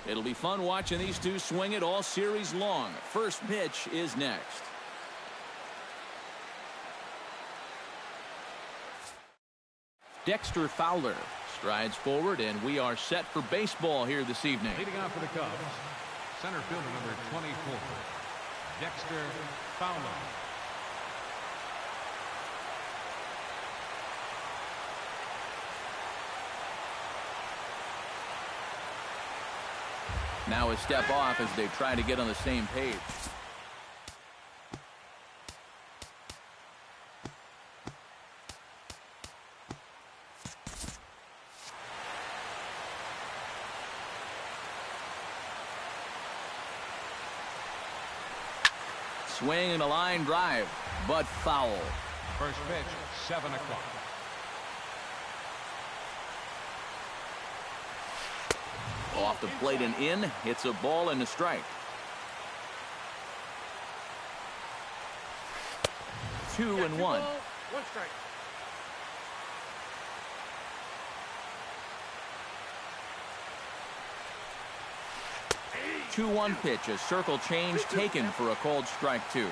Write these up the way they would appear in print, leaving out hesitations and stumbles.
It'll be fun watching these two swing it all series long. First pitch is next. Dexter Fowler strides forward, and we are set for baseball here this evening. Leading off for the Cubs, center fielder number 24, Dexter Fowler. Now a step off as they try to get on the same page. Swing and a line drive, but foul. First pitch, 7 o'clock. Off the plate and in. It's a ball and a strike. 2-1. One strike. Two 2-1 pitch, a circle change taken for a called strike 2.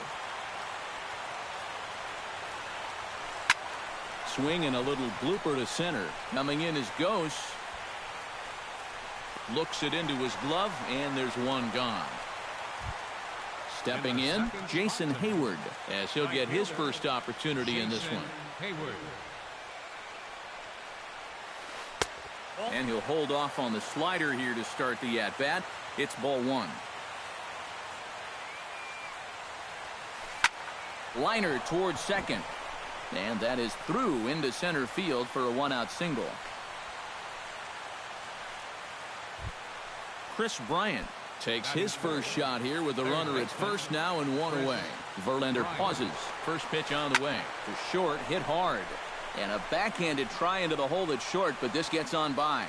Swing and a little blooper to center. Coming in is Ghost. Looks it into his glove, and there's one gone. Stepping in, Jason Hayward, as he'll get his first opportunity in this one. And he'll hold off on the slider here to start the at-bat. It's ball 1. Liner towards second. And that is through into center field for a 1-out single. Chris Bryant takes his first shot here with the runner at first now and 1 away. Verlander pauses. First pitch on the way. To short, hit hard. And a backhanded try into the hole that's short, but this gets on by.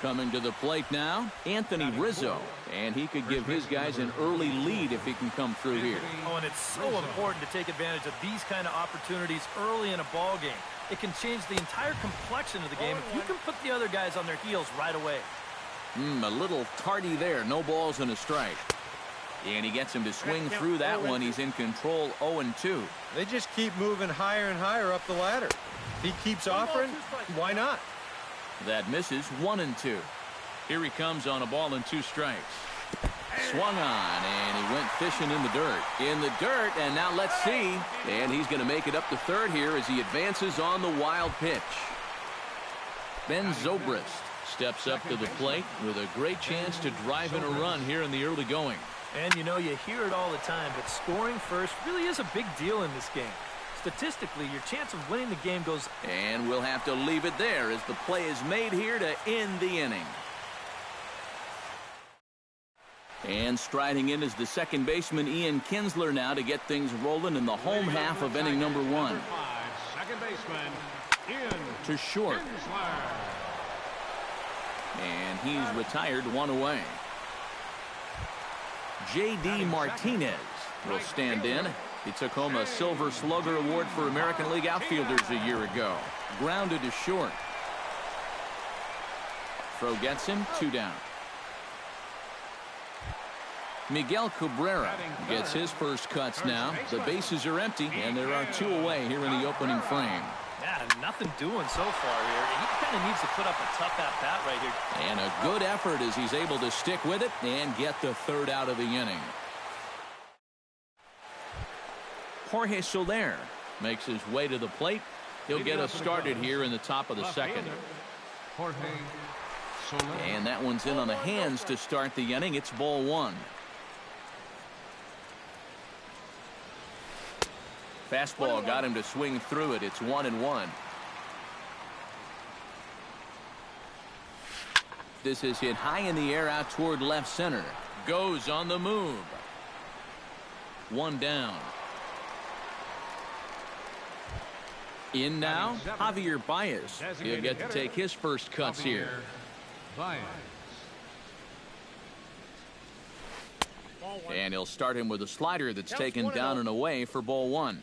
Coming to the plate now, Anthony Rizzo. And he could give his guys an early lead if he can come through here. Oh, and it's so important to take advantage of these kind of opportunities early in a ball game. It can change the entire complexion of the game if you can put the other guys on their heels right away. A little tardy there. No balls and a strike. And he gets him to swing through that one. He's in control, 0-2. They just keep moving higher and higher up the ladder. If he keeps offering, why not? That misses, 1-2. Here he comes on a ball and 2 strikes. Swung on, and he went fishing in the dirt. In the dirt, and now let's see. And he's going to make it up to third here as he advances on the wild pitch. Ben Zobrist steps up to the plate with a great chance to drive in a run here in the early going. And you know, you hear it all the time, but scoring first really is a big deal in this game. Statistically, your chance of winning the game goes... And we'll have to leave it there as the play is made here to end the inning. And striding in is the second baseman, Ian Kinsler, now to get things rolling in the home half of inning number 1. Second baseman, Ian to short. And he's retired, 1 away. J.D. Martinez will stand in. He took home a Silver Slugger Award for American League outfielders a year ago. Grounded to short. Throw gets him, 2 down. Miguel Cabrera gets his first cuts now. The bases are empty, and there are 2 away here in the opening frame. Yeah, nothing doing so far here. He kind of needs to put up a tough at-bat right here. And a good effort as he's able to stick with it and get the 3rd out of the inning. Jorge Soler makes his way to the plate. He'll get us started here in the top of the 2nd. And that one's in on the hands to start the inning. It's ball 1. Fastball got him to swing through it. It's 1-1. This is hit high in the air out toward left center. Goes on the move. 1 down. In now, Javier Baez. He'll get to take his first cuts here. And he'll start him with a slider that's taken down and away for ball 1.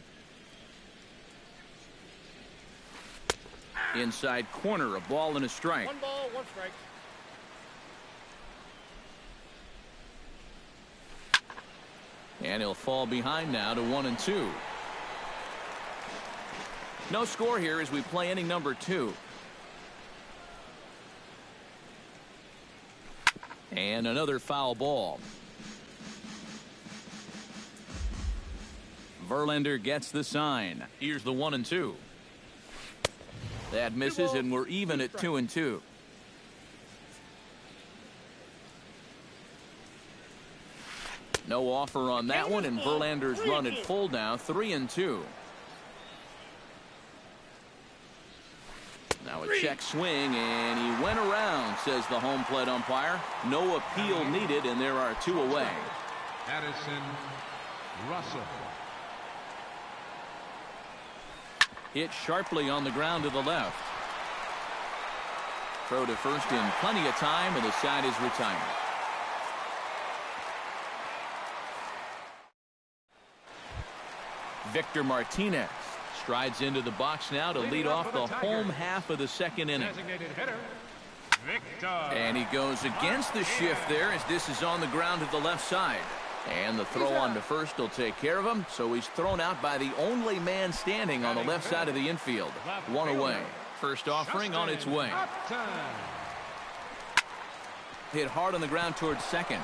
Inside corner, a ball and a strike. 1 ball, 1 strike. And he'll fall behind now to 1-2. No score here as we play inning number 2. And another foul ball. Verlander gets the sign. Here's the 1-2. That misses, and we're even at 2-2. No offer on that one, and Verlander's run at full now, 3-2. Now a check swing, and he went around, says the home plate umpire. No appeal needed, and there are 2 away. Addison Russell. Hit sharply on the ground to the left. Throw to first in plenty of time, and the side is retired. Victor Martinez strides into the box now to lead off the home half of the second inning. And he goes against the shift there as this is on the ground to the left side. And the throw on to first will take care of him, so he's thrown out by the only man standing on the left side of the infield. 1 away. First offering on its way. Hit hard on the ground towards second.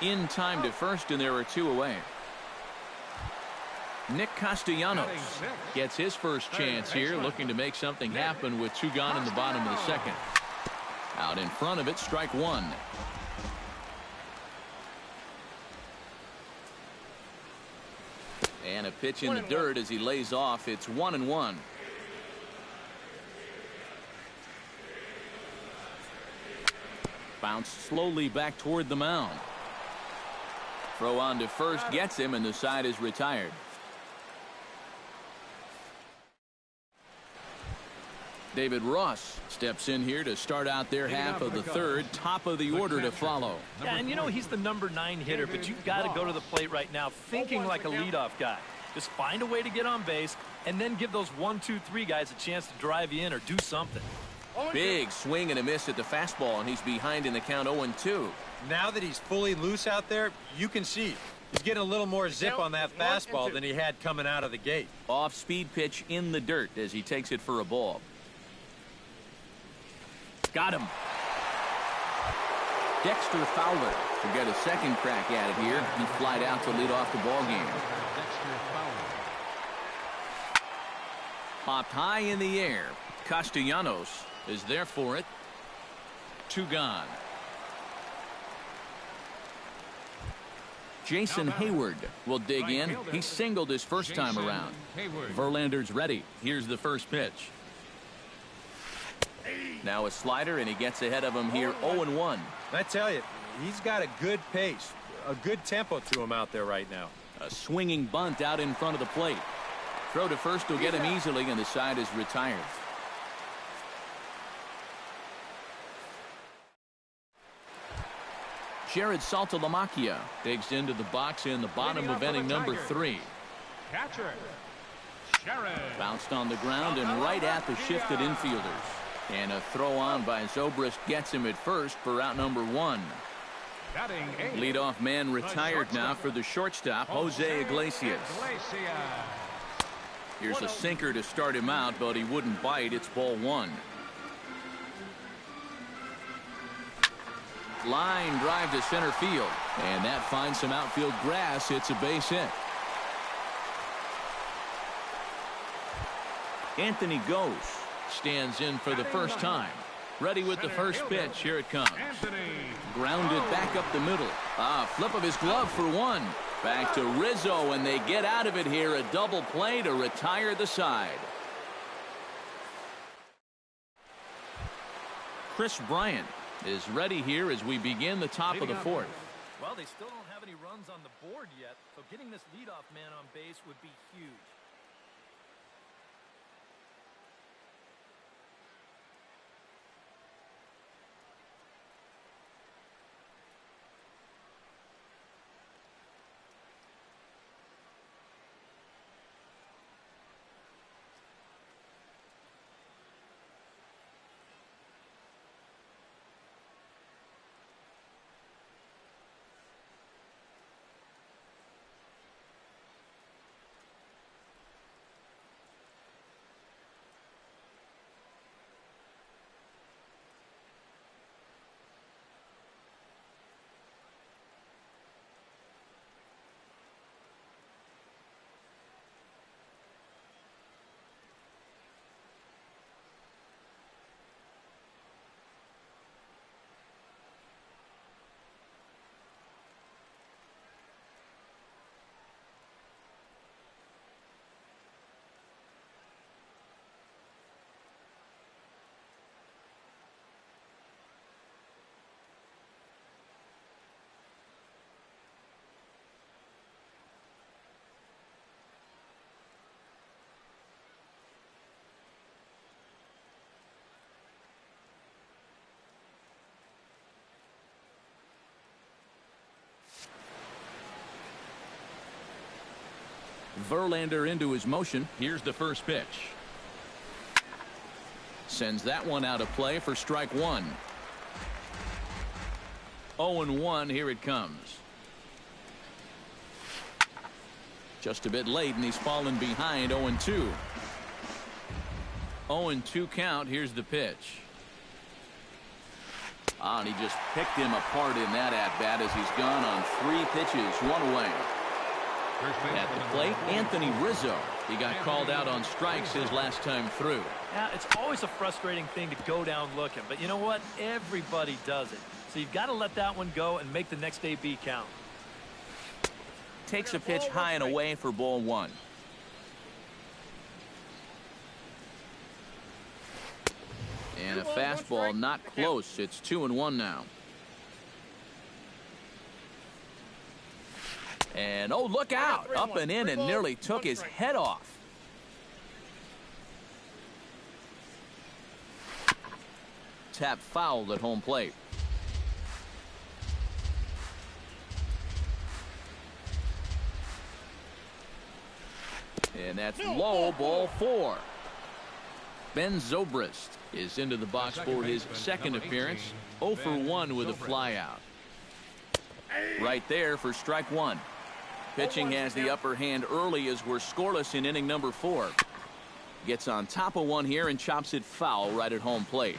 In time to first, and there are 2 away. Nick Castellanos gets his first chance here, looking to make something happen with 2 gone in the bottom of the second. Out in front of it, strike 1. And a pitch in the dirt as he lays off. It's 1-1. Bounce slowly back toward the mound. Throw on to first gets him, and the side is retired. David Ross steps in here to start out their half of the third. Top of the order to follow. Yeah, and you know he's the number 9 hitter, but you've got to go to the plate right now thinking like a leadoff guy. Just find a way to get on base and then give those 1, 2, 3 guys a chance to drive you in or do something. Big swing and a miss at the fastball, and he's behind in the count 0-2. Now that he's fully loose out there, you can see he's getting a little more zip on that fastball than he had coming out of the gate. Off-speed pitch in the dirt as he takes it for a ball. Got him. Dexter Fowler will get a second crack at it here. He flied out to lead off the ball game. Popped high in the air. Castellanos is there for it. 2 gone. Jason Hayward will dig in. He singled his first time around. Verlander's ready. Here's the first pitch. Now a slider, and he gets ahead of him here, 0-1. I tell you, he's got a good pace, a good tempo to him out there right now. A swinging bunt out in front of the plate. Throw to first will get him easily, and the side is retired. Jared Saltalamacchia digs into the box in the bottom of inning number 3. Catcher Jared. Bounced on the ground and right at the shifted infielders. And a throw on by Zobrist gets him at first for out number 1. Leadoff man retired now for the shortstop, Jose Iglesias. Here's a sinker to start him out, but he wouldn't bite. It's ball 1. Line drive to center field, and that finds some outfield grass. It's a base hit. Anthony Gose stands in for the first time. Ready with the first pitch. Here it comes. Grounded back up the middle. Flip of his glove for 1. Back to Rizzo, and they get out of it here. A double play to retire the side. Chris Bryant is ready here as we begin the top of the 4th. Well, they still don't have any runs on the board yet, so getting this leadoff man on base would be huge. Verlander into his motion. Here's the first pitch. Sends that one out of play for strike one. 0-1. Here it comes. Just a bit late, and he's fallen behind. 0-2. 0-2 count. Here's the pitch. And he just picked him apart in that at-bat as he's gone on 3 pitches, 1 away. At the plate, Anthony Rizzo. He got called out on strikes his last time through. Yeah, it's always a frustrating thing to go down looking, but you know what? Everybody does it. So you've got to let that one go and make the next AB count. Takes a pitch high and away for ball 1. And a fastball not close. It's 2-1 now. And oh, look out. Up and in and nearly took his head off. Tap fouled at home plate. And that's low, ball 4. Ben Zobrist is into the box for his second appearance. 0 for 1 with a flyout. Right there for strike 1. Pitching has the upper hand early as we're scoreless in inning number 4. Gets on top of one here and chops it foul right at home plate.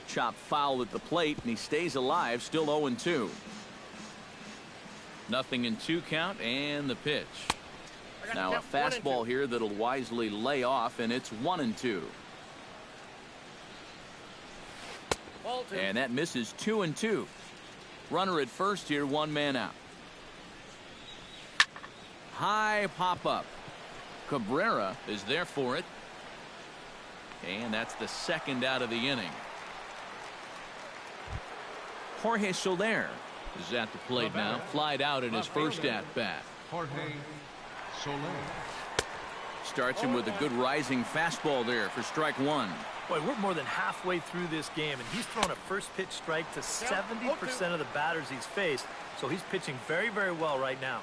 Chop foul at the plate, and he stays alive, still 0-2. Nothing in 2 count, and the pitch. Now a fastball here that'll wisely lay off, and it's 1-2. And that misses 2-2. Runner at first here, 1 man out. High pop up. Cabrera is there for it. And that's the second out of the inning. Jorge Soler is at the plate now. Flied out in his first at bat. Jorge Soler. Starts him with a good rising fastball there for strike 1. Boy, we're more than halfway through this game, and he's thrown a first pitch strike to 70% of the batters he's faced, so he's pitching very, very well right now.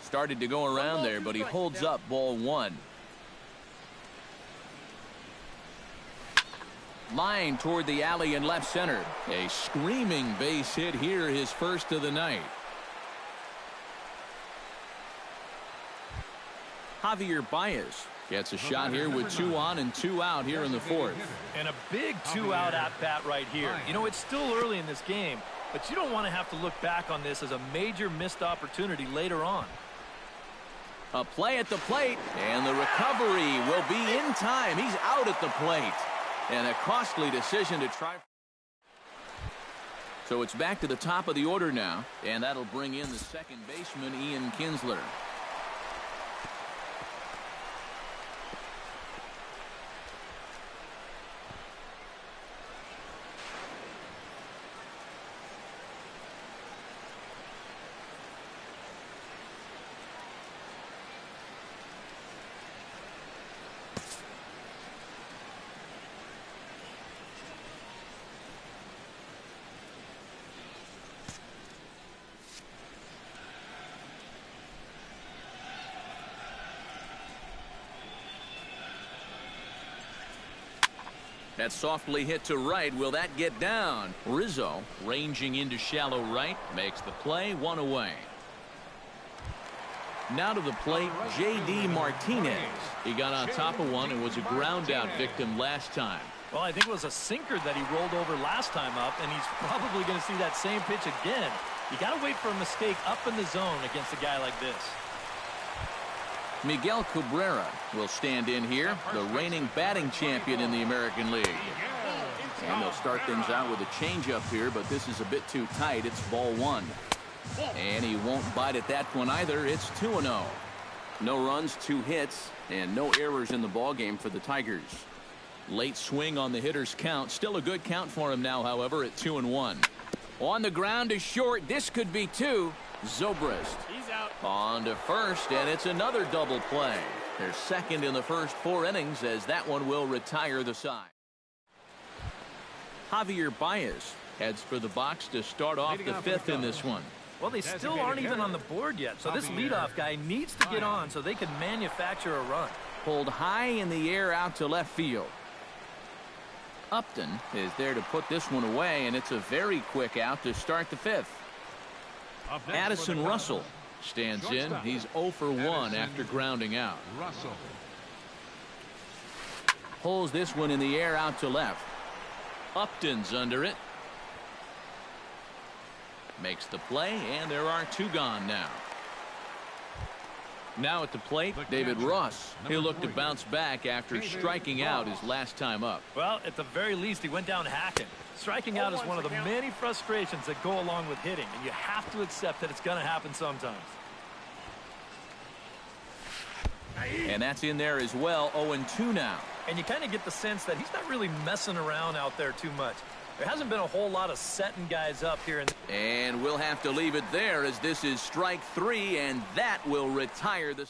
Started to go around there, but he holds up ball 1. Line toward the alley in left center. A screaming base hit here, his first of the night. Javier Baez gets a shot here with 2 on and 2 out here in the 4th. And a big 2-out at-bat right here. You know, it's still early in this game, but you don't want to have to look back on this as a major missed opportunity later on. A play at the plate, and the recovery will be in time. He's out at the plate. And a costly decision to try. So it's back to the top of the order now, and that'll bring in the second baseman, Ian Kinsler. That softly hit to right. Will that get down? Rizzo ranging into shallow right. Makes the play, 1 away. Now to the plate, J.D. Martinez. He got on top of one and was a ground out victim last time. Well, I think it was a sinker that he rolled over last time up, and he's probably going to see that same pitch again. You got to wait for a mistake up in the zone against a guy like this. Miguel Cabrera will stand in here, the reigning batting champion in the American League. And they'll start things out with a changeup here, but this is a bit too tight. It's ball 1. And he won't bite at that one either. It's 2-0. No runs, 2 hits, and no errors in the ballgame for the Tigers. Late swing on the hitter's count. Still a good count for him now, however, at 2-1. On the ground is short. This could be 2. Zobrist. He's out. On to first, and it's another double play. They're second in the first 4 innings as that one will retire the side. Javier Baez Heads for the box to start off the fifth in this one. Well, they still aren't even on the board yet, so this leadoff guy needs to get on so they can manufacture a run. Pulled high in the air out to left field. Upton is there to put this one away, and it's a very quick out to start the fifth. Addison Russell stands in. He's 0 for 1 after grounding out. Pulls this one in the air out to left. Upton's under it. Makes the play, and there are 2 gone now. Now at the plate, David Ross. He'll look to bounce back after striking out his last time up. Well, at the very least, he went down hacking. Striking out is one of the many frustrations that go along with hitting, and you have to accept that it's going to happen sometimes. And that's in there as well, 0-2 now. And you kind of get the sense that he's not really messing around out there too much. There hasn't been a whole lot of setting guys up here. And we'll have to leave it there as this is strike 3, and that will retire the...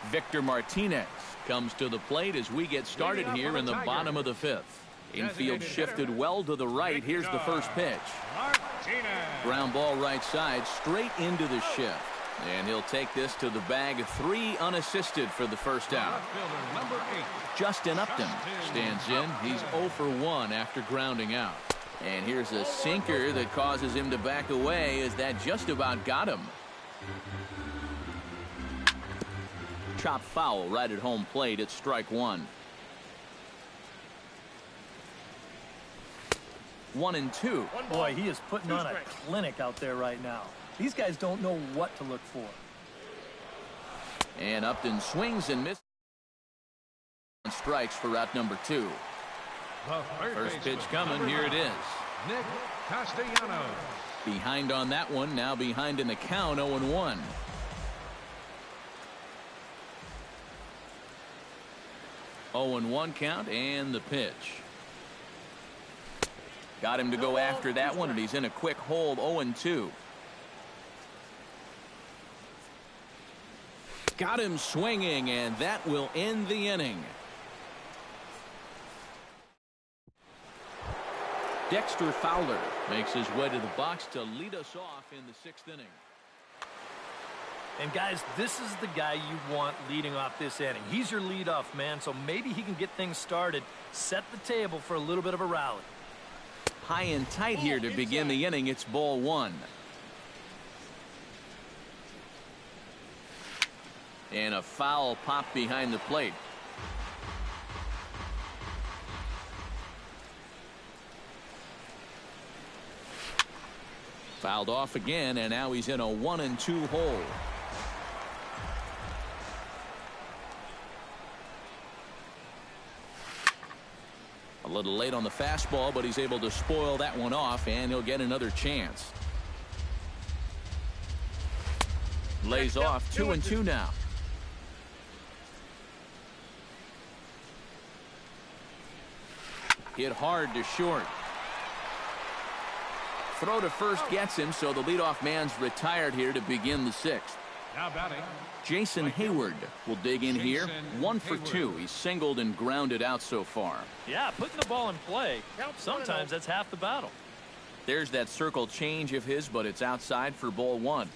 Victor Martinez comes to the plate as we get started here in the bottom of the fifth. Infield shifted well to the right. Here's the first pitch. Ground ball right side, straight into the shift. And he'll take this to the bag. 3 unassisted for the first out. Justin Upton stands in. He's 0 for 1 after grounding out. And here's a sinker that causes him to back away as that just about got him. Chop foul right at home plate at strike 1. 1-2. Boy, he is putting on a clinic out there right now. These guys don't know what to look for. And Upton swings and misses. Strikes for route number 2. First pitch coming. Here it is. Nick Castellanos. Behind on that one. Now behind in the count. 0-1. Oh and 1 count, and the pitch. Got him to go after that one, and he's in a quick hold. 0-2. Got him swinging, and that will end the inning. Dexter Fowler makes his way to the box to lead us off in the 6th inning. And guys, this is the guy you want leading off this inning. He's your leadoff man, so maybe he can get things started, set the table for a little bit of a rally. High and tight here to begin the inning. It's ball 1. And a foul pop behind the plate. Fouled off again, and now he's in a 1-2 hole. A little late on the fastball, but he's able to spoil that one off, and he'll get another chance. Lays off. 2-2 now. Hit hard to short. Throw to first gets him, so the leadoff man's retired here to begin the 6th. Now batting. Jason Hayward will dig in here. 1 for 2. He's singled and grounded out so far. Yeah, putting the ball in play, sometimes that's half the battle. There's that circle change of his, but it's outside for ball 1.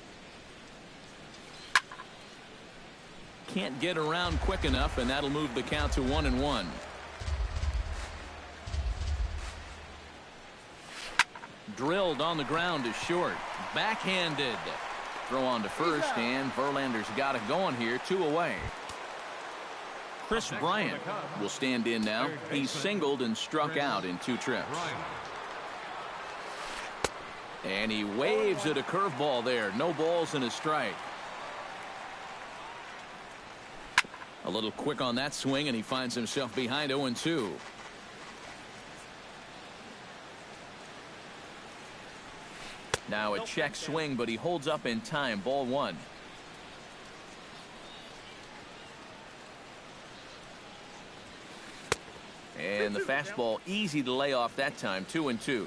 Can't get around quick enough, and that'll move the count to 1-1. Drilled on the ground to short. Backhanded. Throw on to first, and Verlander's got it going here. 2 away. Chris Bryant will stand in now. He's singled and struck out in 2 trips. And he waves at a curveball there. No balls and a strike. A little quick on that swing, and he finds himself behind 0-2. Now a check swing, but he holds up in time. Ball 1. And the fastball easy to lay off that time. 2-2.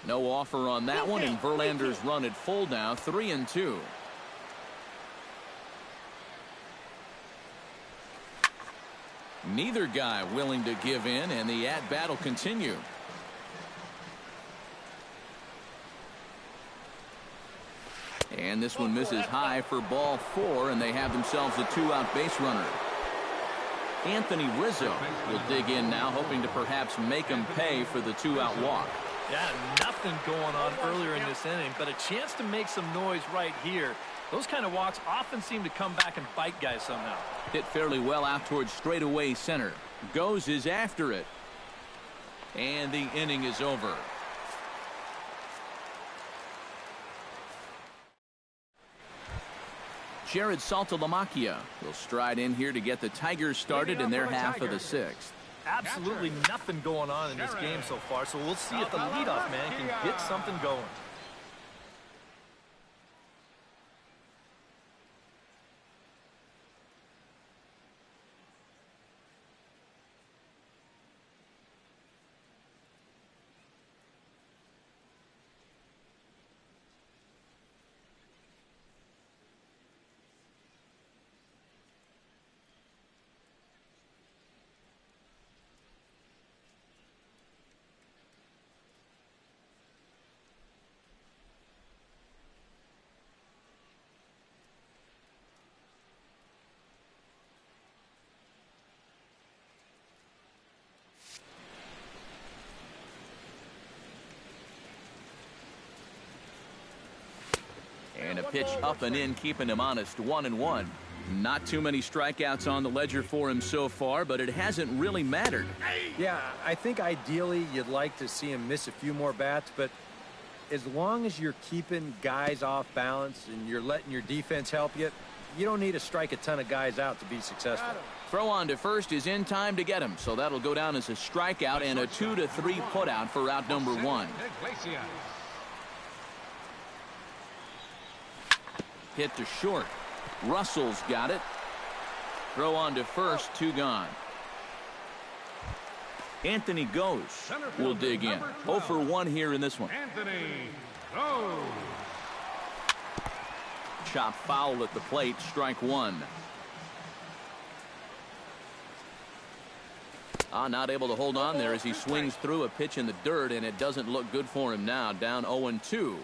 No offer on that one, and Verlander's run at full now. 3-2. Neither guy willing to give in, and the at-bat will continue. And this one misses high for ball 4, and they have themselves a 2-out base runner. Anthony Rizzo will dig in now, hoping to perhaps make him pay for the 2-out walk. Yeah, nothing going on earlier in this inning, but a chance to make some noise right here. Those kind of walks often seem to come back and bite guys somehow. Hit fairly well out towards straightaway center. Goes is after it. And the inning is over. Jared Saltalamacchia will stride in here to get the Tigers started in their half of the 6th. Absolutely nothing going on in this game so far, so we'll see if the leadoff man can get something going. And a pitch up and in, keeping him honest, 1-1. Not too many strikeouts on the ledger for him so far, but it hasn't really mattered. Yeah, I think ideally you'd like to see him miss a few more bats, but as long as you're keeping guys off balance and you're letting your defense help you, you don't need to strike a ton of guys out to be successful. Throw on to first is in time to get him, so that'll go down as a strikeout and a 2-3 putout for out number 1. Hit to short. Russell's got it. Throw on to first, 2 gone. Anthony goes. Will dig in. 0 for 1 here in this one. Anthony goes. Chop foul at the plate, strike 1. Not able to hold on there as he swings through a pitch in the dirt, and it doesn't look good for him now. Down 0-2.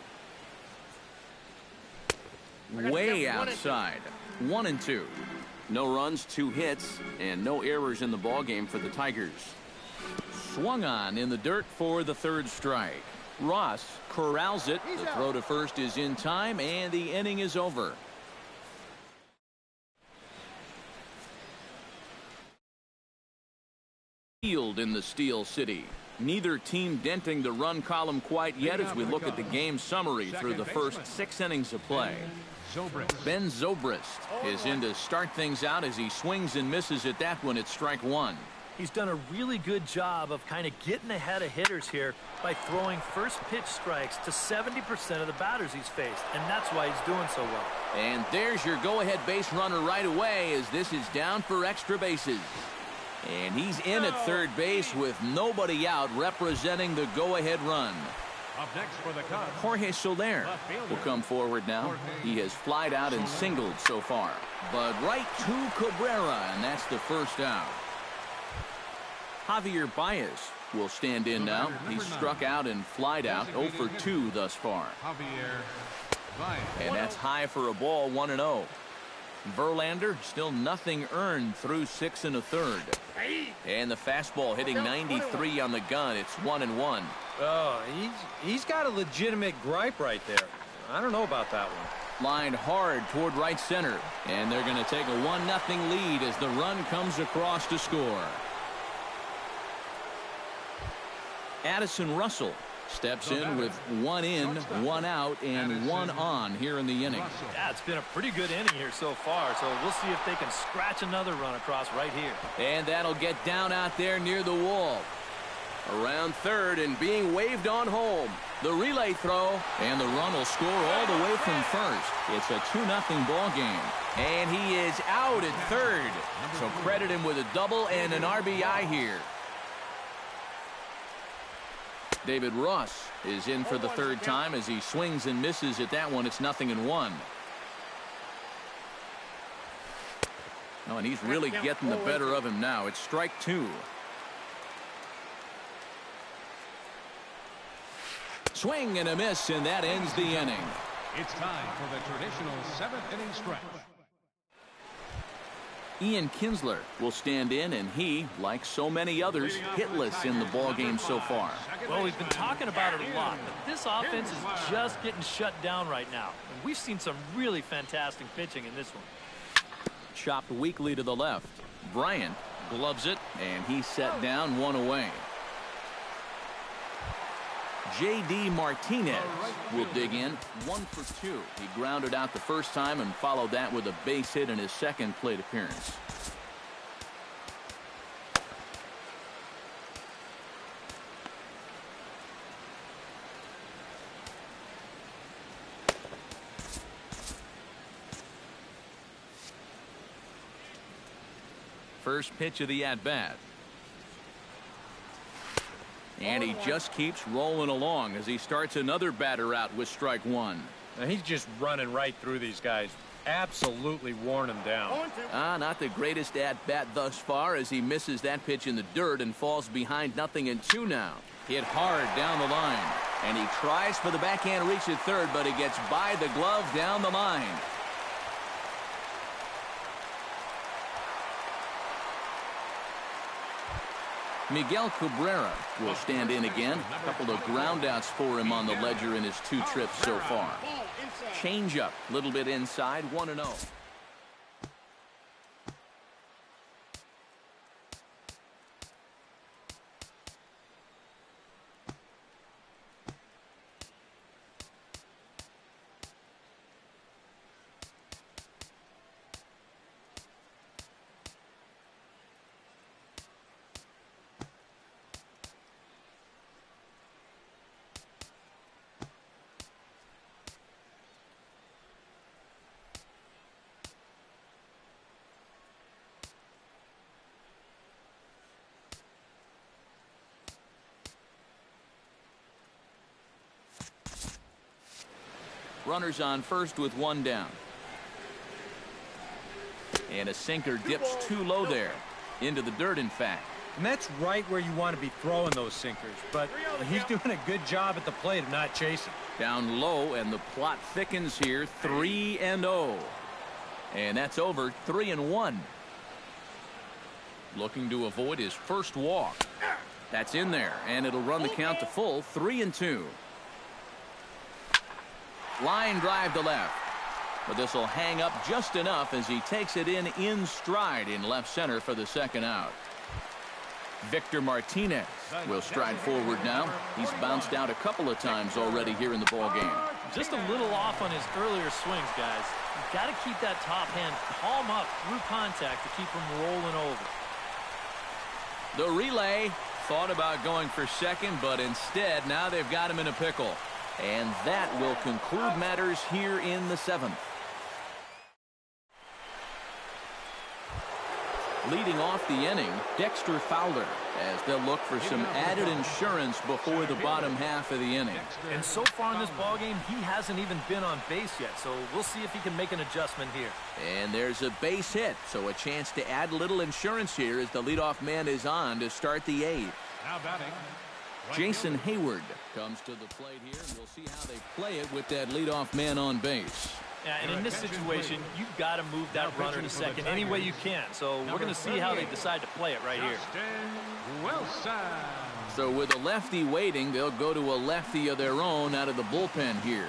Way outside. 1-2. No runs, 2 hits, and no errors in the ballgame for the Tigers. Swung on in the dirt for the 3rd strike. Ross corrals it. The throw to first is in time, and the inning is over. Field in the Steel City. Neither team denting the run column quite yet as we look at the game summary through the first 6 innings of play. Ben Zobrist is in to start things out as he swings and misses at that one at strike 1. He's done a really good job of kind of getting ahead of hitters here by throwing first pitch strikes to 70% of the batters he's faced, and that's why he's doing so well. And there's your go-ahead base runner right away as this is down for extra bases. And he's in at third base with nobody out, representing the go-ahead run. Up next for the Cubs, Jorge Soler will come forward now. He has flied out and singled so far. But right to Cabrera, and that's the first out. Javier Baez will stand in now. He's struck out and flied out, 0 for 2 thus far. And that's high for a ball, 1-0. Verlander still nothing earned through 6 1/3. And the fastball hitting 93 on the gun. It's 1-1. Oh, he's got a legitimate gripe right there. I don't know about that one. Lined hard toward right center. And they're going to take a 1-0 lead as the run comes across to score. Addison Russell steps in with 1 in, 1 out, and 1 on here in the inning. Yeah, it's been a pretty good inning here so far, so we'll see if they can scratch another run across right here. And that'll get down out there near the wall. Around third and being waved on home. The relay throw, and the run will score all the way from first. It's a 2-0 ball game. And he is out at third. So credit him with a double and an RBI here. David Ross is in for the 3rd time as he swings and misses at that one. It's 0-1. Oh, and he's really getting the better of him now. It's strike two. Swing and a miss, and that ends the inning. It's time for the traditional 7th inning stretch. Ian Kinsler will stand in, and he, like so many others, hitless in the ballgame so far. Well, we've been talking about it a lot, but this offense is just getting shut down right now. And we've seen some really fantastic pitching in this one. Chopped weakly to the left. Bryant gloves it, and he's set down, one away. J.D. Martinez will dig in, 1 for 2. He grounded out the first time and followed that with a base hit in his second plate appearance. First pitch of the at-bat. And he just keeps rolling along as he starts another batter out with strike one. Now he's just running right through these guys. Absolutely worn them down. Not the greatest at-bat thus far as he misses that pitch in the dirt and falls behind 0-2 now. Hit hard down the line. And he tries for the backhand reach at third, but he gets by the glove down the line. Miguel Cabrera will stand in again. A couple of groundouts for him on the ledger in his 2 trips so far. Change-up, a little bit inside, 1-0. Runners on first with 1 down. And a sinker dips too low there. Into the dirt, in fact. And that's right where you want to be throwing those sinkers. But he's doing a good job at the plate of not chasing. Down low, and the plot thickens here. 3-0. And that's over. 3-1. Looking to avoid his first walk. That's in there, and it'll run the count to full. 3-2. Line drive to left. But this will hang up just enough as he takes it in stride in left center for the second out. Victor Martinez will stride forward now. He's bounced out a couple of times already here in the ball game. Just a little off on his earlier swings, guys. You've got to keep that top hand palm up through contact to keep him rolling over. The relay thought about going for second, but instead now they've got him in a pickle. And that will conclude matters here in the 7th. Leading off the inning, Dexter Fowler, as they'll look for some added insurance before the bottom half of the inning. And so far in this ballgame, he hasn't even been on base yet, so we'll see if he can make an adjustment here. And there's a base hit, so a chance to add a little insurance here as the leadoff man is on to start the 8th. Now batting, Jason Hayward comes to the plate here, and we'll see how they play it with that leadoff man on base. Yeah, and in this situation, you've got to move that runner to second any way you can. So we're going to see how they decide to play it right here. So with a lefty waiting, they'll go to a lefty of their own out of the bullpen here.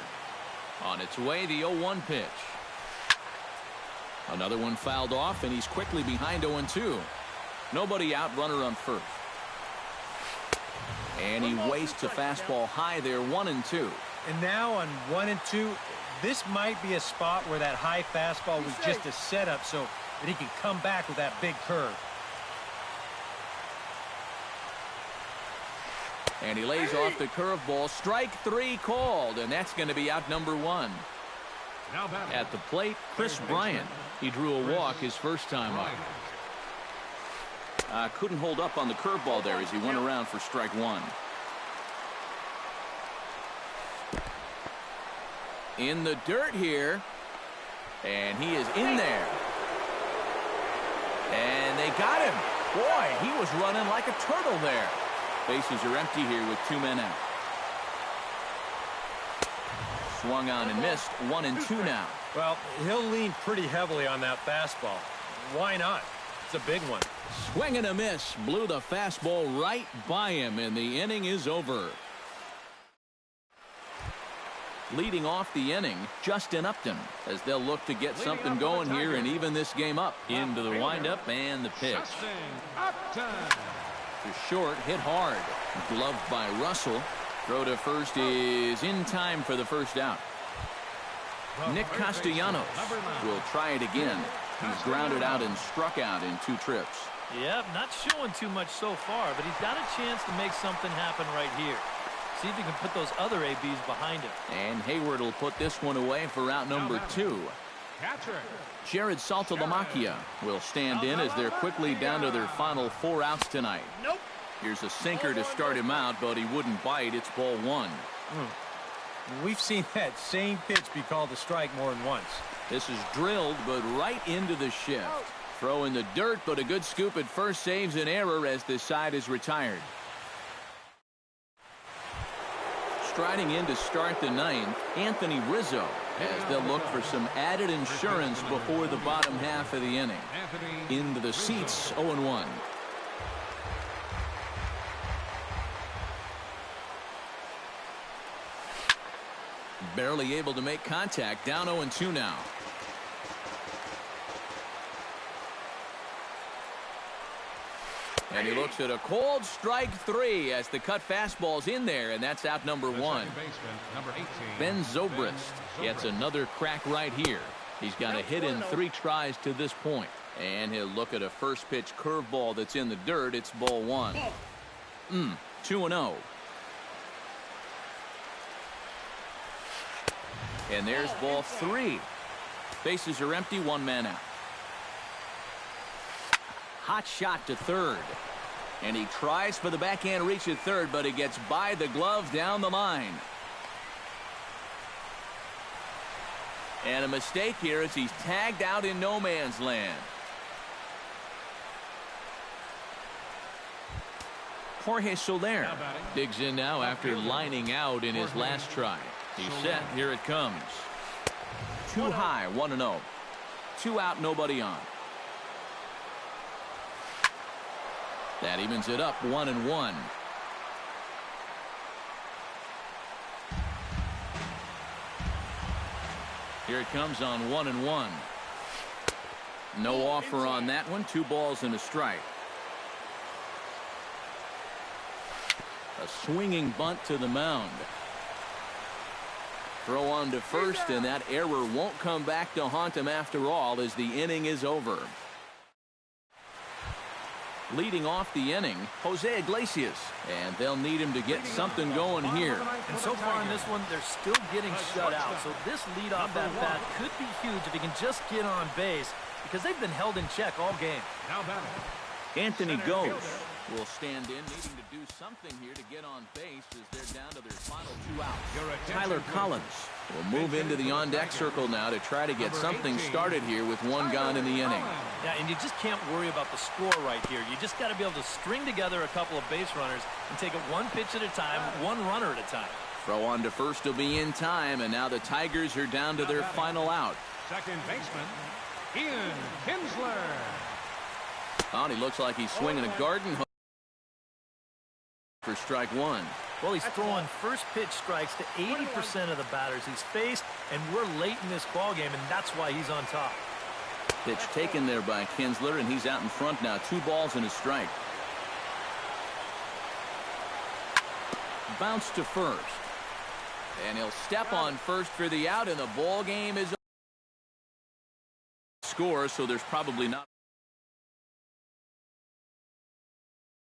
On its way, the 0-1 pitch. Another one fouled off, and he's quickly behind 0-2. Nobody out, runner on first. And he wastes a fastball high there, 1-2. And now on 1-2, this might be a spot where that high fastball was just a setup so that he can come back with that big curve. And he lays off the curveball. Strike 3 called, and that's going to be out number 1. At the plate, Chris Bryant. He drew a walk his first time up. Couldn't hold up on the curveball there as he went around for strike 1. In the dirt here, and he is in there. they got him. Boy, he was running like a turtle there. Bases are empty here with 2 men out. Swung on and missed. 1-2 now. Well, he'll lean pretty heavily on that fastball. Why not? It's a big one. Swing and a miss. Blew the fastball right by him, and the inning is over. Leading off the inning, Justin Upton, as they'll look to get something going here and even this game up. Into the windup and the pitch. To short, hit hard. Gloved by Russell. Throw to first is in time for the first out. Nick Castellanos will try it again. He's grounded out and struck out in 2 trips. Yep, not showing too much so far, but he's got a chance to make something happen right here. See if he can put those other ABs behind him. And Hayward will put this one away for out number 2. Jared Saltalamacchia will stand in as they're quickly down to their final 4 outs tonight. Nope. Here's a sinker to start him out, but he wouldn't bite. It's ball 1. We've seen that same pitch be called a strike more than once. This is drilled, but right into the shift. Throw in the dirt, but a good scoop at first saves an error as this side is retired. Striding in to start the 9th, Anthony Rizzo, as they'll look for some added insurance before the bottom half of the inning. Into the seats, 0-1. Barely able to make contact. Down 0-2 now. And he looks at a cold strike 3 as the cut fastball's in there, and that's out number 1. Ben Zobrist gets another crack right here. He's got a hit in 3 tries to this point. And he'll look at a first pitch curveball that's in the dirt. It's ball 1. 2-0. And there's ball 3. Bases are empty, 1 man out. Hot shot to third. And he tries for the backhand reach at third, but he gets by the glove down the line. And a mistake here as he's tagged out in no man's land. Jorge Soler digs in now after lining out in his last try. He's set. Here it comes. Too high, 1-0. 2 out, nobody on. That evens it up, 1-1. Here it comes on 1-1. No offer on that one. 2 balls and a strike. A swinging bunt to the mound. Throw on to first, and that error won't come back to haunt him after all as the inning is over. Leading off the inning, Jose Iglesias, and they'll need him to get something going here. And so far in this one, they're still getting shut out. So this leadoff at bat could be huge if he can just get on base, because they've been held in check all game. Anthony Goes will stand in, needing to do something here to get on base as they're down to their final 2 outs. Tyler Collins will move into the on-deck circle now to try to get something started here with 1 gone in the inning. Yeah, and you just can't worry about the score right here. You just got to be able to string together a couple of base runners and take it 1 pitch at a time, 1 runner at a time. Throw on to first will be in time, and now the Tigers are down to their final out. Second baseman, Ian Kinsler. Oh, and he looks like he's swinging a garden hose for strike 1. Well, he's throwing first pitch strikes to 80% of the batters he's faced, and we're late in this ballgame, and that's why he's on top. Pitch taken there by Kinsler, and he's out in front now. 2 balls and a strike. Bounce to first. And he'll step on first for the out, and the ball game is over. Score, so there's probably not